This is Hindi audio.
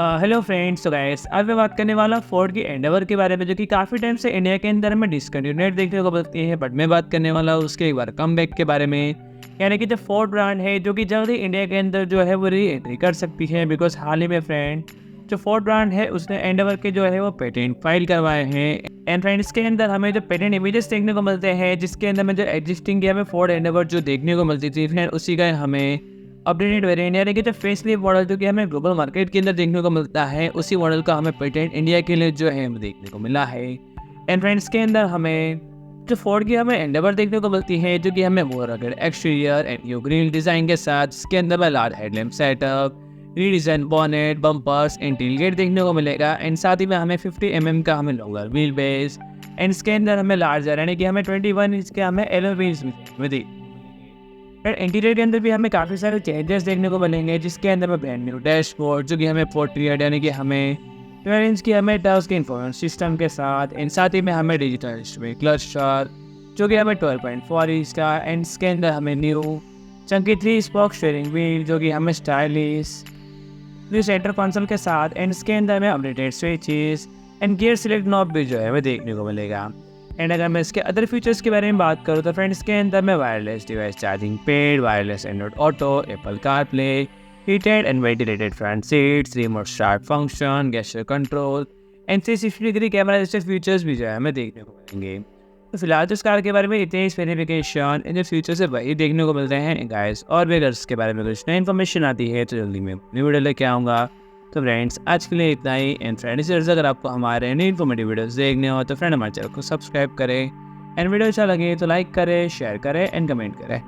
हेलो फ्रेंड्स, तो गाइस आज मैं बात करने वाला फोर्ड की एंडेवर के बारे में, जो कि काफ़ी टाइम से इंडिया के अंदर हमें डिस्कंटिन्यूड देखने को मिलती है। बट मैं बात करने वाला हूँ उसके एक बार कम बैक के बारे में, यानी कि जो फोर्ड ब्रांड है जो कि जल्दी इंडिया के अंदर जो है वो री एंट्री कर सकती है। बिकॉज हाल ही में फ्रेंड जो फोर्ड ब्रांड है उसने एंडेवर के जो है वो पेटेंट फाइल करवाए हैं। एंड फ्रेंड इसके अंदर हमें जो पेटेंट इमेजेस देखने को मिलते हैं, जिसके अंदर में जो एग्जिस्टिंग हमें फोर्ड एंडेवर जो देखने को मिलती थी फ्रेंड, उसी का हमें अपडेटेड वेरिएंट यानी कि जो फेसलिफ्ट मॉडल जो कि हमें ग्लोबल मार्केट के अंदर देखने को मिलता है, उसी मॉडल का हमें पेटेंट इंडिया के लिए जो है हमें देखने को मिला है। एंड फ्रेंड्स के अंदर हमें जो फोर्ड की हमें एंडेवर देखने को मिलती है, जो कि हमें मोर अगर exterior and new grill design के साथ, जिसके अंदर में large headlamp setup, redesign bonnet, bumpers and tailgate देखने को मिलेगा। एंड साथ ही में हमें 50 mm का हमें लॉन्गर व्हील बेस एंड इसके अंदर हमें लार्जर यानी कि हमें 21 इंच के हमें एलो व्हील्स में एंड इंटीरियर के अंदर भी हमें काफ़ी सारे चेंजेस देखने को मिलेंगे, जिसके अंदर में ब्रांड न्यू डैशबोर्ड जो कि हमें पोर्ट्रेट यानी कि हमें 12 इंच की हमें टच के इन्फॉर्मेशन सिस्टम के साथ, एंड साथ ही में हमें डिजिटल क्लस्टर जो कि हमें 12.4 इंच का, एंड इसके अंदर हमें new Chunky 3 spoke steering wheel जो कि हमें स्टाइलिश न्यू सेंटर कंसोल के साथ, एंड इसके अंदर हमें updated switches and gear select knob भी जो है हमें देखने को मिलेगा। एंड अगर मैं इसके अदर फीचर्स के बारे में बात करूँ तो फ्रेंड्स इसके अंदर में wireless device charging paid, wireless Android auto, Apple CarPlay, heated and ventilated front seats, remote start function, gesture control and 360 degree camera जैसे फीचर्स भी जो है हमें देखने को मिलेंगे। तो फिलहाल तो इस कार के बारे में इतने स्पेसिफिकेशन इन फीचर्स से वही देखने को मिलते हैं गाइस। और भी अगर इसके बारे में कुछ नई इन्फॉर्मेशन आती है तो जल्दी मैं अपनी वीडियो लेके आऊँगा। तो फ्रेंड्स आज के लिए इतना ही। एंड फ्रेंड्स अगर आपको हमारे नई इन्फॉर्मेटिव वीडियोस देखने हो तो फ्रेंड हमारे चैनल को सब्सक्राइब करें, एंड वीडियो अच्छा लगे तो लाइक करें, शेयर करें एंड कमेंट करें।